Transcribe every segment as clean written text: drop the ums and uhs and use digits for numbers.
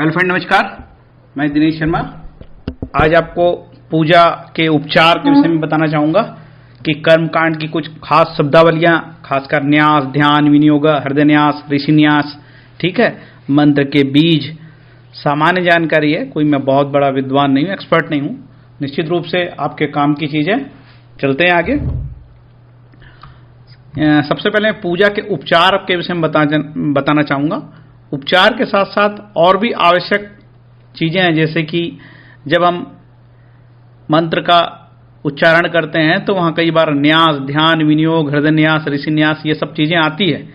Hello friend, नमस्कार। मैं दिनेश शर्मा आज आपको पूजा के उपचार के विषय में बताना चाहूँगा कि कर्मकांड की कुछ खास शब्दावलियाँ, खासकर न्यास, ध्यान, विनियोग, हृदय न्यास, ऋषि न्यास, ठीक है, मंत्र के बीज, सामान्य जानकारी है। कोई मैं बहुत बड़ा विद्वान नहीं हूँ, एक्सपर्ट नहीं हूँ, निश्चित रूप से आपके काम की चीज़ है। चलते हैं आगे। सबसे पहले पूजा के उपचार के विषय में बताना चाहूँगा। उपचार के साथ साथ और भी आवश्यक चीज़ें हैं, जैसे कि जब हम मंत्र का उच्चारण करते हैं तो वहाँ कई बार न्यास, ध्यान, विनियोग, हृदय न्यास, ऋषि न्यास, ये सब चीज़ें आती है।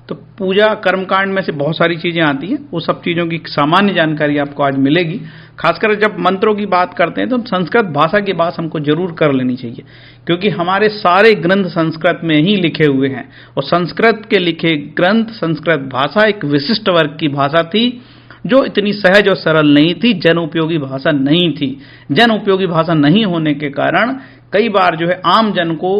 तो पूजा कर्मकांड में से बहुत सारी चीज़ें आती हैं, वो सब चीज़ों की सामान्य जानकारी आपको आज मिलेगी। खासकर जब मंत्रों की बात करते हैं तो संस्कृत भाषा की बात हमको जरूर कर लेनी चाहिए, क्योंकि हमारे सारे ग्रंथ संस्कृत में ही लिखे हुए हैं और संस्कृत के लिखे ग्रंथ, संस्कृत भाषा एक विशिष्ट वर्ग की भाषा थी जो इतनी सहज और सरल नहीं थी, जन उपयोगी भाषा नहीं थी। जन उपयोगी भाषा नहीं होने के कारण कई बार जो है आम जन को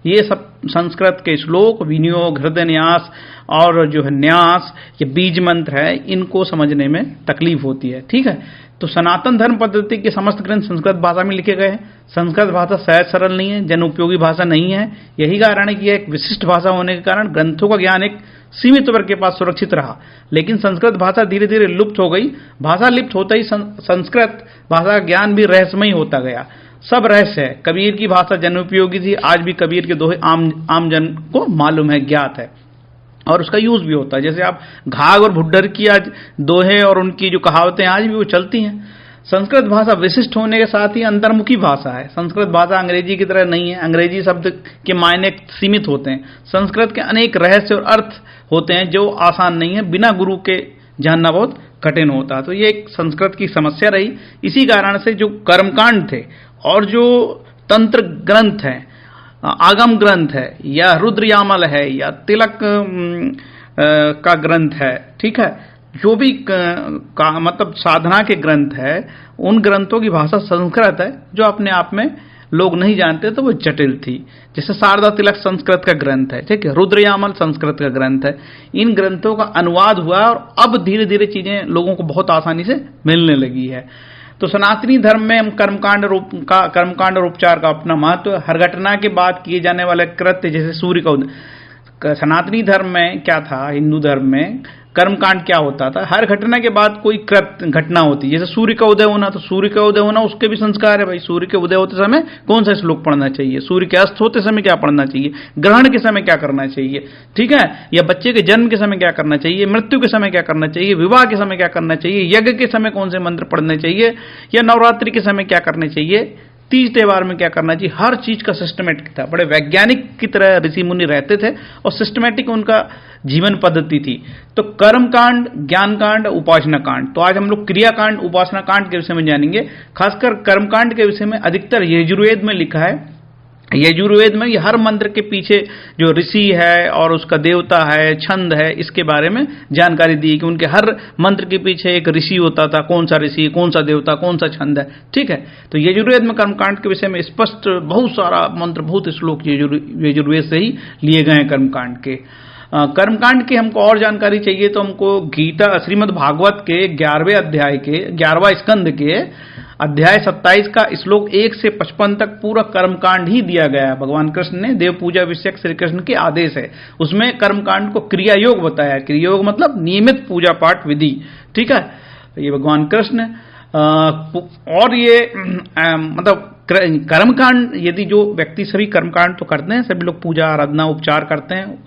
ये सब संस्कृत के श्लोक, विनियोग, हृदय न्यास और जो है न्यास, ये बीज मंत्र है, इनको समझने में तकलीफ होती है। ठीक है, तो सनातन धर्म पद्धति के समस्त ग्रंथ संस्कृत भाषा में लिखे गए हैं। संस्कृत भाषा सहज सरल नहीं है, जन उपयोगी भाषा नहीं है। यही कारण है कि यह एक विशिष्ट भाषा होने के कारण ग्रंथों का ज्ञान एक सीमित वर्ग के पास सुरक्षित रहा। लेकिन संस्कृत भाषा धीरे धीरे लुप्त हो गई। भाषा लुप्त होता ही संस्कृत भाषा का ज्ञान भी रहस्यमय होता गया। सब रहस्य है। कबीर की भाषा जन उपयोगी थी, आज भी कबीर के दोहे आम जन को मालूम है, ज्ञात है और उसका यूज भी होता है। जैसे आप घाघ और भुड्डर की आज दोहे और उनकी जो कहावतें आज भी वो चलती हैं। संस्कृत भाषा विशिष्ट होने के साथ ही अंतर्मुखी भाषा है। संस्कृत भाषा अंग्रेजी की तरह नहीं है। अंग्रेजी शब्द के मायने सीमित होते हैं। संस्कृत के अनेक रहस्य और अर्थ होते हैं जो आसान नहीं है, बिना गुरु के जानना बहुत कठिन होता है। तो ये एक संस्कृत की समस्या रही। इसी कारण से जो कर्मकांड थे और जो तंत्र ग्रंथ हैं, आगम ग्रंथ है या रुद्रयामल है या तिलक का ग्रंथ है, ठीक है, जो भी मतलब साधना के ग्रंथ है, उन ग्रंथों की भाषा संस्कृत है, जो अपने आप में लोग नहीं जानते तो वो जटिल थी। जैसे शारदा तिलक संस्कृत का ग्रंथ है, ठीक है, रुद्रयामल संस्कृत का ग्रंथ है। इन ग्रंथों का अनुवाद हुआ और अब धीरे धीरे चीजें लोगों को बहुत आसानी से मिलने लगी है। तो सनातनी धर्म में हम कर्मकांड और उपचार का अपना महत्व, हर घटना के बाद किए जाने वाले कृत्य, जैसे सूर्य का उदय। सनातनी धर्म में क्या था, हिंदू धर्म में कर्मकांड क्या होता था, हर घटना के बाद कोई घटना होती। जैसे सूर्य का उदय होना, तो सूर्य का उदय होना उसके भी संस्कार है भाई। सूर्य के उदय होते समय कौन सा श्लोक पढ़ना चाहिए, सूर्य के अस्त होते समय क्या पढ़ना चाहिए, ग्रहण के समय क्या करना चाहिए, ठीक है, या बच्चे के जन्म के समय क्या करना चाहिए, मृत्यु के समय क्या करना चाहिए, विवाह के समय क्या करना चाहिए, यज्ञ के समय कौन से मंत्र पढ़ने चाहिए, या नवरात्रि के समय क्या करने चाहिए, तीज त्योहार में क्या करना चाहिए। हर चीज का सिस्टमेटिक था। बड़े वैज्ञानिक की तरह ऋषि मुनि रहते थे और सिस्टमेटिक उनका जीवन पद्धति थी। तो कर्मकांड, ज्ञान कांड, उपासना कांड। तो आज हम लोग क्रियाकांड, उपासना कांड के विषय में जानेंगे। खासकर कर्मकांड के विषय में अधिकतर यजुर्वेद में लिखा है। यजुर्वेद में ये हर मंत्र के पीछे जो ऋषि है और उसका देवता है, छंद है, इसके बारे में जानकारी दी कि उनके हर मंत्र के पीछे एक ऋषि होता था। कौन सा ऋषि, कौन सा देवता, कौन सा छंद है, ठीक है। तो यजुर्वेद में कर्मकांड के विषय में स्पष्ट बहुत सारा मंत्र, बहुत श्लोक यजुर्वेद से ही लिए गए हैं कर्मकांड के। कर्मकांड की हमको और जानकारी चाहिए तो हमको गीता, श्रीमद् भागवत के 11वें अध्याय के 11वां स्कंद के अध्याय 27 का श्लोक 1 से 55 तक पूरा कर्मकांड ही दिया गया है। भगवान कृष्ण ने देव पूजा विषयक श्री कृष्ण के आदेश है, उसमें कर्मकांड को क्रिया योग बताया है। क्रिया योग मतलब नियमित पूजा पाठ विधि, ठीक है। ये भगवान कृष्ण और ये मतलब कर्मकांड, यदि जो व्यक्ति सभी कर्मकांड तो करते हैं, सभी लोग पूजा, आराधना, उपचार करते हैं,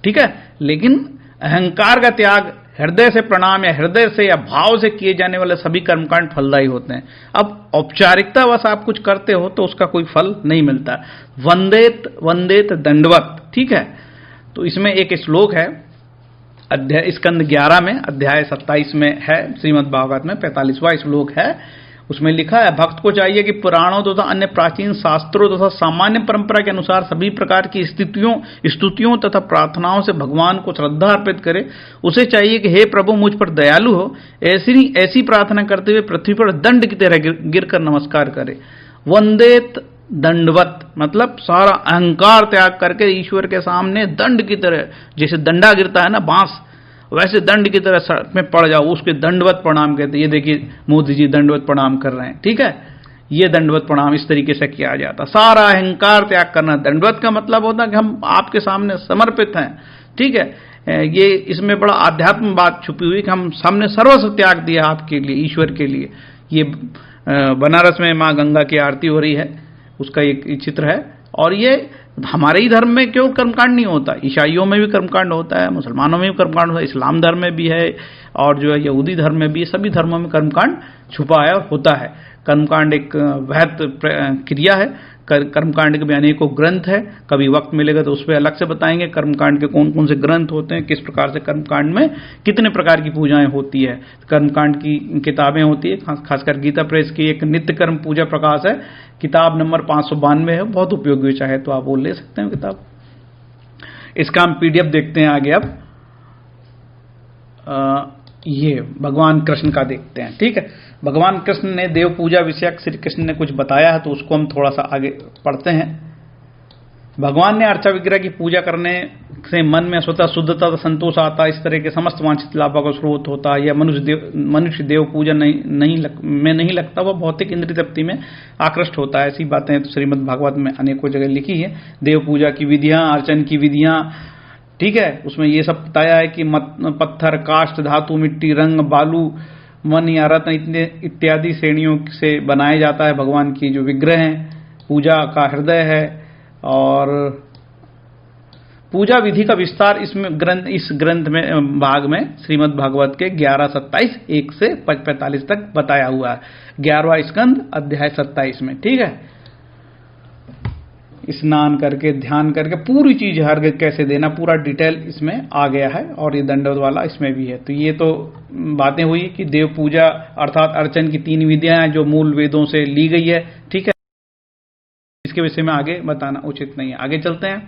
ठीक है, लेकिन अहंकार का त्याग, हृदय से प्रणाम या हृदय से या भाव से किए जाने वाले सभी कर्मकांड फलदायी होते हैं। अब औपचारिकता बस आप कुछ करते हो तो उसका कोई फल नहीं मिलता। वंदेत दंडवत, ठीक है। तो इसमें एक श्लोक है अध्याय स्कंद 11 में, अध्याय 27 में है, श्रीमद् भागवत में 45वां श्लोक है। उसमें लिखा है, भक्त को चाहिए कि पुराणों तथा अन्य प्राचीन शास्त्रों तथा सामान्य परंपरा के अनुसार सभी प्रकार की स्तुतियों तथा प्रार्थनाओं से भगवान को श्रद्धा अर्पित करे। उसे चाहिए कि हे प्रभु मुझ पर दयालु हो। ऐसी प्रार्थना करते हुए पृथ्वी पर दंड की तरह गिरकर नमस्कार करे। वंदेत दंडवत मतलब सारा अहंकार त्याग करके ईश्वर के सामने दंड की तरह, जैसे दंडा गिरता है ना, बांस, वैसे दंड की तरह सड़क में पड़ जाओ, उसके दंडवत प्रणाम कहते हैं। ये देखिए मोदी जी दंडवत प्रणाम कर रहे हैं, ठीक है, ये दंडवत प्रणाम इस तरीके से किया जाता। सारा अहंकार त्याग करना, दंडवत का मतलब होता है कि हम आपके सामने समर्पित हैं, ठीक है। ये इसमें बड़ा आध्यात्म बात छुपी हुई कि हम सामने सर्वस्व त्याग दिया आपके लिए, ईश्वर के लिए। ये बनारस में माँ गंगा की आरती हो रही है, उसका एक चित्र है। और ये हमारे ही धर्म में क्यों कर्मकांड नहीं होता, ईसाइयों में भी कर्मकांड होता है, मुसलमानों में भी कर्मकांड होता है, इस्लाम धर्म में भी है, और जो है यहूदी धर्म में भी, सभी धर्मों में कर्मकांड छुपा है और होता है। कर्मकांड एक वैध क्रिया है। कर्मकांड के भी अनेकों ग्रंथ है, कभी वक्त मिलेगा तो उस पर अलग से बताएंगे कर्मकांड के कौन कौन से ग्रंथ होते हैं, किस प्रकार से कर्मकांड में कितने प्रकार की पूजाएं होती है। कर्मकांड की किताबें होती है, खासकर गीता प्रेस की एक नित्य कर्म पूजा प्रकाश है, किताब नंबर 592 है, बहुत उपयोगी है, चाहे तो आप वो ले सकते हैं किताब। इसका हम पीडीएफ देखते हैं आगे। अब ये भगवान कृष्ण का देखते हैं, ठीक है। भगवान कृष्ण ने देव पूजा विषयक श्री कृष्ण ने कुछ बताया है, तो उसको हम थोड़ा सा आगे पढ़ते हैं। भगवान ने अर्चा विग्रह की पूजा करने से मन में स्वतः शुद्धता तथा संतोष आता, इस तरह के समस्त वांछित लाभों का स्रोत होता। यह मनुष्य देव पूजा नहीं लगता, वह भौतिक इंद्रिय तृप्ति में आकृष्ट होता है। ऐसी बातें तो श्रीमद् भागवत में अनेकों जगह लिखी है। देव पूजा की विधियां, अर्चन की विधियां, ठीक है, उसमें ये सब बताया है कि पत्थर, काष्ठ, धातु, मिट्टी, रंग, बालू, मन या रत्न इत्यादि श्रेणियों से बनाया जाता है भगवान की जो विग्रह हैं। पूजा का हृदय है। और पूजा विधि का विस्तार इस ग्रंथ में भाग में श्रीमद् भागवत के 11:27 1 से 45 तक बताया हुआ है। 11वां स्कंद अध्याय 27 में, ठीक है। स्नान करके, ध्यान करके पूरी चीज अर्घ्य कैसे देना, पूरा डिटेल इसमें आ गया है। और ये दंडवत वाला इसमें भी है। तो ये तो बातें हुई कि देव पूजा अर्थात अर्चन की 3 विधियां हैं जो मूल वेदों से ली गई है, ठीक है। इसके विषय में आगे बताना उचित नहीं है। आगे चलते हैं।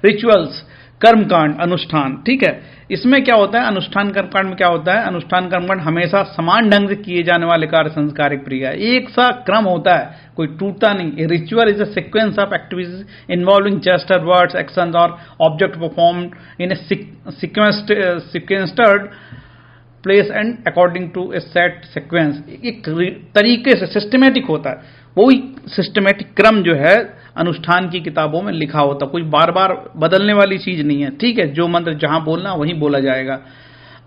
रिचुअल्स, कर्मकांड, अनुष्ठान, ठीक है। इसमें क्या होता है, अनुष्ठान कर्मकांड में क्या होता है, अनुष्ठान कर्मकांड हमेशा समान ढंग से किए जाने वाले कार्य संस्कारिक क्रिया, एक सा क्रम होता है, कोई टूटता नहीं। Ritual is a sequence of activities involving gesture, words, actions और object performed in a sequenced place and according to a set sequence. एक तरीके से सिस्टमेटिक होता है, वही सिस्टमेटिक क्रम जो है अनुष्ठान की किताबों में लिखा होता, कोई बार बार बदलने वाली चीज नहीं है, ठीक है। जो मंत्र जहां बोलना वहीं बोला जाएगा।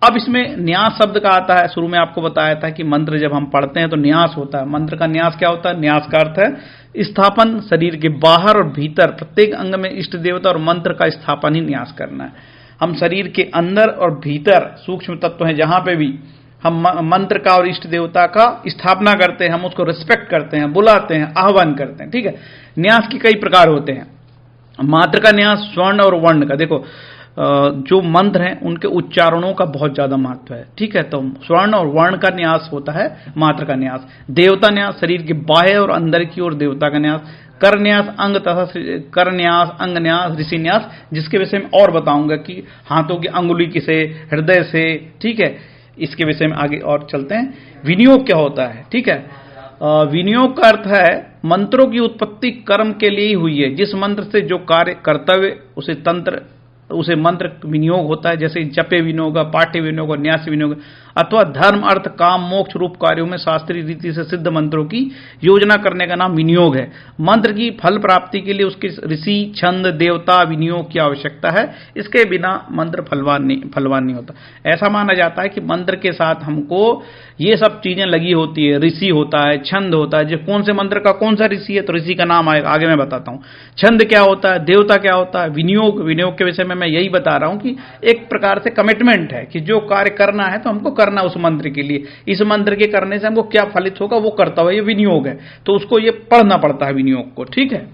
अब इसमें न्यास शब्द का आता है। शुरू में आपको बताया था कि मंत्र जब हम पढ़ते हैं तो न्यास होता है। मंत्र का न्यास क्या होता है, न्यास का अर्थ है स्थापन, शरीर के बाहर और भीतर प्रत्येक अंग में इष्ट देवता और मंत्र का स्थापन ही न्यास करना है। हम शरीर के अंदर और भीतर सूक्ष्म तत्व हैं, जहां पे भी हम मंत्र का और इष्ट देवता का स्थापना करते हैं, हम उसको रिस्पेक्ट करते हैं, बुलाते हैं, आह्वान करते हैं, ठीक है। न्यास के कई प्रकार होते हैं। मात्र का न्यास, स्वर्ण और वर्ण का। देखो जो मंत्र हैं उनके उच्चारणों का बहुत ज्यादा महत्व है, ठीक है। तो स्वर्ण और वर्ण का न्यास होता है मात्र का न्यास। देवता न्यास, शरीर के बाह्य और अंदर की ओर देवता का न्यास। कर न्यास, अंग तथा कर न्यास, अंग न्यास, ऋषि न्यास, जिसके विषय में और बताऊंगा कि हाथों की अंगुली से, हृदय से, ठीक है। इसके विषय में आगे और चलते हैं। विनियोग क्या होता है, ठीक है। विनियोग का अर्थ है मंत्रों की उत्पत्ति कर्म के लिए ही हुई है। जिस मंत्र से जो कार्य कर्तव्य उसे मंत्र विनियोग होता है। जैसे जपे विनियोग, पाठ्य विनियोग और न्यास विनियोग, अथवा धर्म, अर्थ, काम, मोक्ष रूप कार्यों में शास्त्रीय रीति से सिद्ध मंत्रों की योजना करने का नाम विनियोग है। मंत्र की फल प्राप्ति के लिए उसके ऋषि, छंद, देवता, विनियोग की आवश्यकता है। इसके बिना मंत्र फलवान नहीं होता। ऐसा माना जाता है कि मंत्र के साथ हमको ये सब चीजें लगी होती है। ऋषि होता है, छंद होता है। जो कौन से मंत्र का कौन सा ऋषि है तो ऋषि का नाम आएगा, आगे मैं बताता हूं। छंद क्या होता है, देवता क्या होता है, विनियोग के विषय में मैं यही बता रहा हूं कि एक प्रकार से कमिटमेंट है कि जो कार्य करना है तो हमको करना उस मंत्र के लिए। इस मंत्र के करने से हमको क्या फलित होगा वो करता हुआ, ये विनियोग है। तो उसको ये पढ़ना पड़ता है विनियोग को, ठीक है।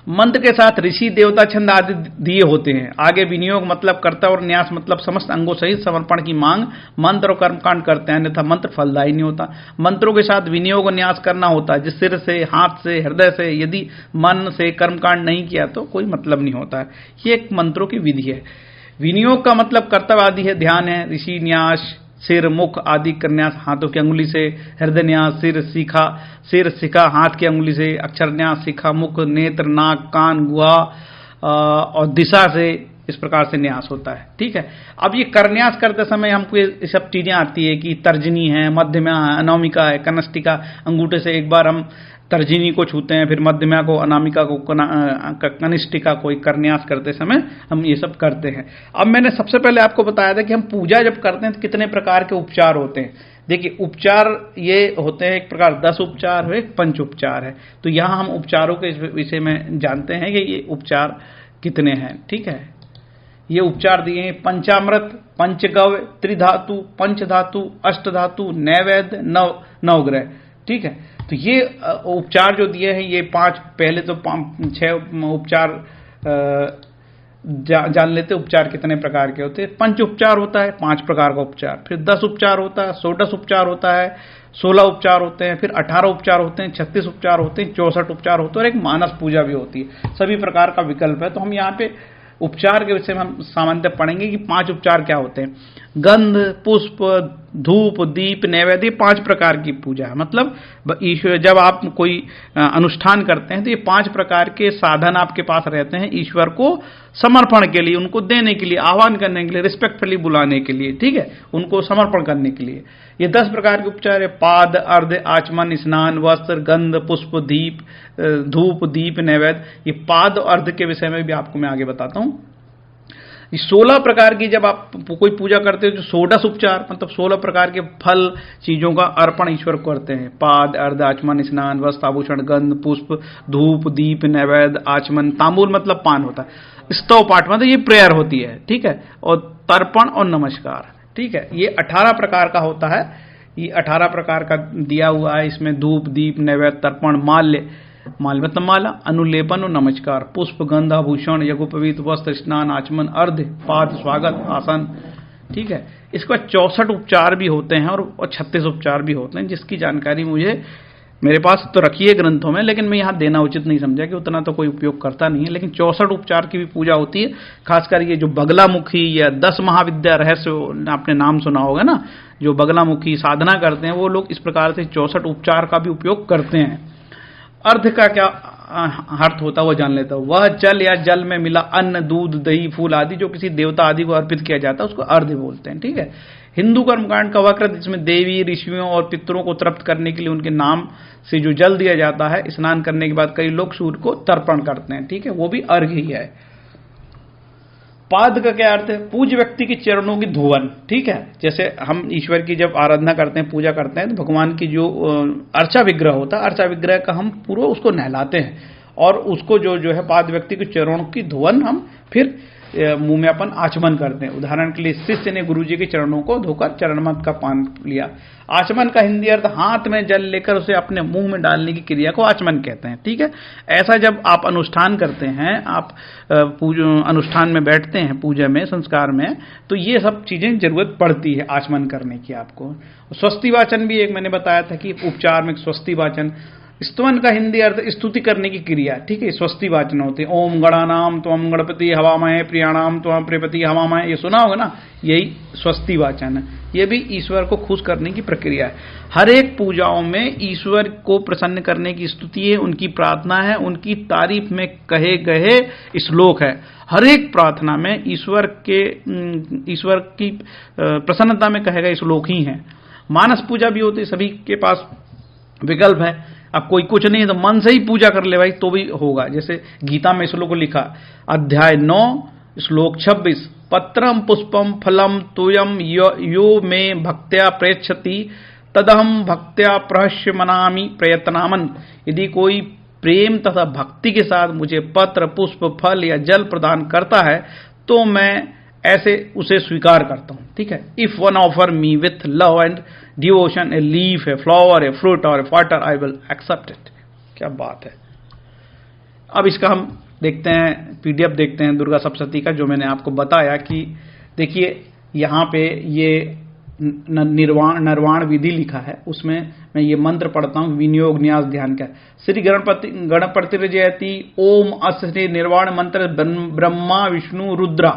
मंत्र के साथ ऋषि, देवता, छंद आदि दिए होते हैं। आगे विनियोग मतलब कर्ता और न्यास मतलब समस्त अंगों सहित समर्पण की मांग मंत्र और कर्मकांड करते हैं, अन्यथा मंत्र फलदायी नहीं होता। मंत्रों के साथ विनियोग और न्यास करना होता है, जिस सिर से, हाथ से, हृदय से। यदि मन से कर्मकांड नहीं किया तो कोई मतलब नहीं होता है। ये एक मंत्रों की विधि है। विनियोग का मतलब कर्तव्य आदि है, ध्यान है। ऋषि न्यास सिर, मुख आदि का न्यास हाथों की अंगुली से। हृदय न्यास सिर शिखा हाथ की अंगुली से। अक्षर न्यास शिखा, मुख, नेत्र, नाक, कान, गुहा और दिशा से, इस प्रकार से न्यास होता है। ठीक है, अब ये करन्यास करते समय हमको ये सब चीजें आती है कि तर्जनी है, मध्यमा है, अनामिका है, कनिष्ठिका, अंगूठे से एक बार हम तर्जनी को छूते हैं, फिर मध्यमा को, अनामिका को, कनिष्ठिका को करन्यास करते समय हम ये सब करते हैं। अब मैंने सबसे पहले आपको बताया था कि हम पूजा जब करते हैं तो कितने प्रकार के उपचार होते हैं। देखिए, उपचार ये होते हैं, एक प्रकार 10 उपचार है, एक पंच उपचार है। तो यहां हम उपचारों के विषय में जानते हैं कि ये उपचार कितने हैं। ठीक है, ये उपचार दिए हैं पंचामृत, पंचगव्य, त्रिधातु, पंचधातु, अष्टधातु, नैवेद्य, नवग्रह। ठीक है, तो ये उपचार जो दिए हैं ये 5, पहले तो 6 उपचार जान लेते उपचार कितने प्रकार के होते हैं। पंच उपचार होता है 5 प्रकार का उपचार, फिर 10 उपचार होता है, 16 उपचार होता है, 16 उपचार होते हैं, फिर 18 उपचार होते हैं, 36 उपचार होते हैं, 64 उपचार होते हैं और एक मानस पूजा भी होती है। सभी प्रकार का विकल्प है। तो हम यहाँ पे उपचार के विषय में हम सामान्यतः पढ़ेंगे कि 5 उपचार क्या होते हैं। गंध, पुष्प, धूप, दीप, नैवेद्य, 5 प्रकार की पूजा है। मतलब ईश्वर, जब आप कोई अनुष्ठान करते हैं तो ये 5 प्रकार के साधन आपके पास रहते हैं ईश्वर को समर्पण के लिए, उनको देने के लिए, आह्वान करने के लिए, रिस्पेक्टफुली बुलाने के लिए। ठीक है, उनको समर्पण करने के लिए ये 10 प्रकार के उपचार है। पाद, अर्घ, आचमन, स्नान, वस्त्र, गंध, पुष्प, दीप, धूप, दीप, नैवेद्य। ये पाद और अर्घ के विषय में भी आपको मैं आगे बताता हूं। 16 प्रकार की जब आप कोई पूजा करते हो, जो 16 उपचार मतलब 16 प्रकार के फल चीजों का अर्पण ईश्वर को करते हैं। पाद, अर्घ, आचमन, स्नान, वस्त्र, आभूषण, गंध, पुष्प, धूप, दीप, नैवेद्य, आचमन। तांबूल मतलब पान होता है। स्तव पाठ मतलब ये प्रेयर होती है। ठीक है, और तर्पण और नमस्कार। ठीक है, ये 18 प्रकार का होता है। ये 18 प्रकार का दिया हुआ है। इसमें धूप, दीप, नैवेद्य, तर्पण, माल्य, माल मतलब माला, अनुलेपन और नमस्कार, पुष्प, गंध, आभूषण, यज्ञोपवीत, वस्त्र, स्नान, आचमन, अर्घ्य, पाद, स्वागत, आसन। ठीक है, इसके बाद 64 उपचार भी होते हैं और 36 उपचार भी होते हैं, जिसकी जानकारी मुझे मेरे पास तो रखी है ग्रंथों में, लेकिन मैं यहां देना उचित नहीं समझा कि उतना तो कोई उपयोग करता नहीं है। लेकिन 64 उपचार की भी पूजा होती है। खासकर ये जो बगलामुखी या 10 महाविद्या रहस्य आपने नाम सुना होगा ना, जो बगलामुखी साधना करते हैं वो लोग इस प्रकार से 64 उपचार का भी उपयोग करते हैं। अर्थ का क्या अर्थ होता है वो जान लेता हूं। वह जल या जल में मिला अन्न, दूध, दही, फूल आदि जो किसी देवता आदि को अर्पित किया जाता है उसको अर्घ्य बोलते हैं। ठीक है, हिंदू कर्मकांड का वक्र जिसमें देवी, ऋषियों और पितरों को तृप्त करने के लिए उनके नाम से जो जल दिया जाता है, स्नान करने के बाद कई लोग सूर्य को तर्पण करते हैं। ठीक है, वो भी अर्घ्य ही है। पाद का क्या अर्थ है? पूज्य व्यक्ति के चरणों की धुवन। ठीक है, जैसे हम ईश्वर की जब आराधना करते हैं, पूजा करते हैं, तो भगवान की जो अर्चा विग्रह होता है, अर्चा विग्रह का हम पूरा उसको नहलाते हैं और उसको जो है पाद व्यक्ति के चरणों की धुवन हम फिर मुंह में अपन आचमन करते हैं। उदाहरण के लिए शिष्य ने गुरुजी के चरणों को धोकर चरणमत का पान लिया। आचमन का हिंदी अर्थ हाथ में जल लेकर उसे अपने मुंह में डालने की क्रिया को आचमन कहते हैं। ठीक है, ऐसा जब आप अनुष्ठान करते हैं, आप अनुष्ठान में बैठते हैं, पूजा में, संस्कार में, तो ये सब चीजें जरूरत पड़ती है आचमन करने की आपको। स्वस्ति वाचन भी एक मैंने बताया था कि उपचार में स्वस्ति वाचन। स्तवन का हिंदी अर्थ स्तुति करने की क्रिया। ठीक है, स्वस्ति वाचन होते हैं। ओम गणानाम त्वम गणपति हवामहे प्रियाणाम त्वम प्रियपति हवामहे, ये सुना होगा ना, यही स्वस्ति वाचन है। ये भी ईश्वर को खुश करने की प्रक्रिया है। हर एक पूजाओं में ईश्वर को प्रसन्न करने की स्तुति है, उनकी प्रार्थना है, उनकी तारीफ में कहे गए श्लोक है। हर एक प्रार्थना में ईश्वर की प्रसन्नता में कहे गए श्लोक ही हैं। मानस पूजा भी होती है, सभी के पास विकल्प है। अब कोई कुछ नहीं है तो मन से ही पूजा कर ले भाई, तो भी होगा। जैसे गीता में श्लोक लिखा, अध्याय 9 श्लोक 26, पत्रम पुष्पम फलम तुयम यो में भक्त्या प्रेक्षति तदहम भक्त्या प्रहस्य मनामि प्रयत्नामन। यदि कोई प्रेम तथा भक्ति के साथ मुझे पत्र, पुष्प, फल या जल प्रदान करता है तो मैं ऐसे उसे स्वीकार करता हूं। ठीक है, if one offer me with love and devotion a leaf, a flower, a fruit और a water, I will accept it. क्या बात है। अब इसका हम देखते हैं, पीडीएफ देखते हैं दुर्गा सप्तशती का, जो मैंने आपको बताया कि देखिए यहां पे ये निर्वाण विधि लिखा है, उसमें मैं ये मंत्र पढ़ता हूं, विनियोग न्यास ध्यान का। श्री गणपति जयति ओम अस्य निर्वाण मंत्र ब्रह्मा विष्णु रुद्रा।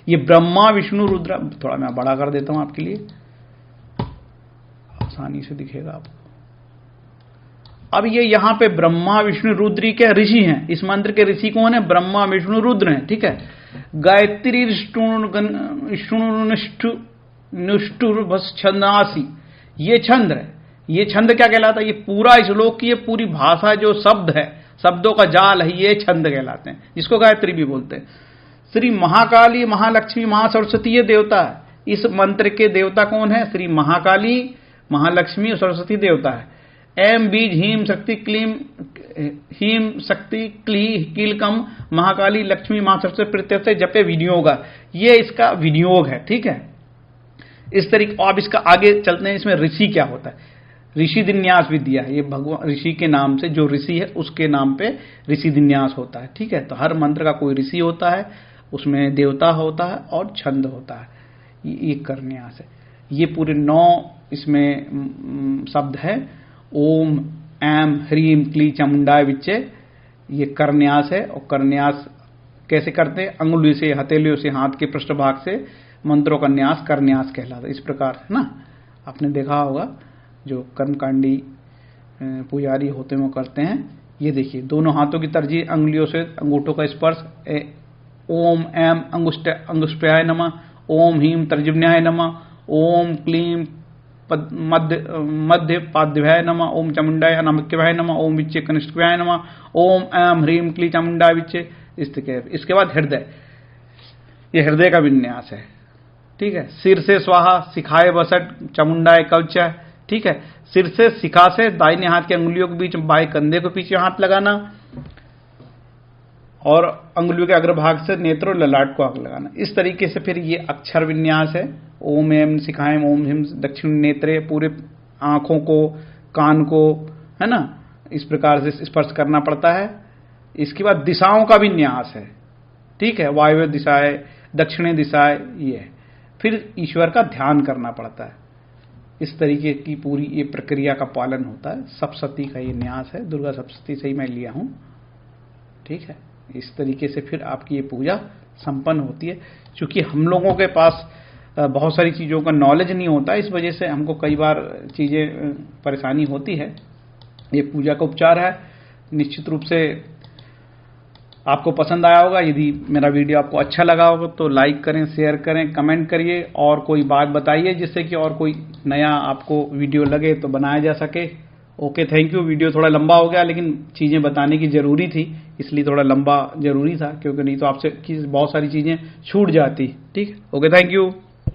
ये ब्रह्मा विष्णु रुद्रा थोड़ा मैं बड़ा कर देता हूं आपके लिए, आसानी से दिखेगा आपको। अब ये यहां पे ब्रह्मा विष्णु रुद्र के ऋषि हैं। इस मंत्र के ऋषि कौन है? ब्रह्मा विष्णु रुद्र हैं। ठीक है, गायत्री छंदासी, ये छंद है। ये छंद क्या कहलाता है? ये पूरा श्लोक की ये पूरी भाषा जो शब्द है, शब्दों का जाल है, ये छंद कहलाते हैं, जिसको गायत्री भी बोलते हैं। श्री महाकाली, महालक्ष्मी, महासरस्वती ये देवता है। इस मंत्र के देवता कौन है? श्री महाकाली, महालक्ष्मी और सरस्वती देवता है। एम बीज हीम शक्ति क्लीम, हीम शक्ति क्ली कीलकम महाकाली लक्ष्मी महासरस्वती प्रत्यय से जपे विनियोग, ये इसका विनियोग है। ठीक है, इस तरीके। अब इसका आगे चलते हैं, इसमें ऋषि क्या होता है। ऋषि दिन्यास भी दिया है, ये भगवान ऋषि के नाम से, जो ऋषि है उसके नाम पे ऋषि दिन्यास होता है। ठीक है, तो हर मंत्र का कोई ऋषि होता है, उसमें देवता होता है और छंद होता है। ये करन्यास है। ये पूरे 9 इसमें शब्द है। ओम एम ह्रीम क्ली चामुंडाय विच्चे, ये करन्यास है। और करन्यास कैसे करते हैं? अंगुली से, हथेलियों से, हाथ के पृष्ठभाग से मंत्रों का न्यास करन्यास कहलाता है। इस प्रकार है ना, आपने देखा होगा जो कर्मकांडी पुजारी होते हैं वो करते हैं। ये देखिए, दोनों हाथों की तरजीह, अंगुलियों से अंगूठों का स्पर्श। ओम एम अंगुष्ठ्याय नमः, ओम हीम तर्जन्याय नमः, ओम क्लीम मध्य पाद्याय नमः, ओम चामुंडाय अनामिक्याय नमः, ओम विच्चे कनिष्ठव्याय नमः, ओम एम ह्रीम क्ली चामुंडाय विच्चे। इसके बाद हृदय, ये हृदय का विन्यास है। ठीक है, सिर से स्वाहा, सिखाए बसठ चामुंडाय कवच। ठीक है, सिर से, शिखा से, दाहिने हाथ के अंगुलियों के बीच बाएं कंधे के पीछे हाथ लगाना और अंगुलियों के अग्रभाग से नेत्र और ललाट को आग लगाना। इस तरीके से फिर ये अक्षर विन्यास है। ओम एम सिखाएम, ओम हिम दक्षिण नेत्रे, पूरे आंखों को, कान को, है ना, इस प्रकार से स्पर्श करना पड़ता है। इसके बाद दिशाओं का विन्यास है। ठीक है, वायव्य दिशाएं, दक्षिणी दिशाएं, ये फिर ईश्वर का ध्यान करना पड़ता है। इस तरीके की पूरी ये प्रक्रिया का पालन होता है। सप्तशती का ये न्यास है, दुर्गा सप्तशती से ही मैं लिया हूं। ठीक है, इस तरीके से फिर आपकी ये पूजा संपन्न होती है। क्योंकि हम लोगों के पास बहुत सारी चीज़ों का नॉलेज नहीं होता, इस वजह से हमको कई बार चीज़ें परेशानी होती है। ये पूजा का उपचार है। निश्चित रूप से आपको पसंद आया होगा। यदि मेरा वीडियो आपको अच्छा लगा होगा तो लाइक करें, शेयर करें, कमेंट करिए और कोई बात बताइए जिससे कि और कोई नया आपको वीडियो लगे तो बनाया जा सके। Okay, thank you. वीडियो थोड़ा लंबा हो गया, लेकिन चीज़ें बताने की ज़रूरी थी, इसलिए थोड़ा लंबा ज़रूरी था, क्योंकि नहीं तो आपसे बहुत सारी चीज़ें छूट जाती। ठीक, ओके, थैंक यू।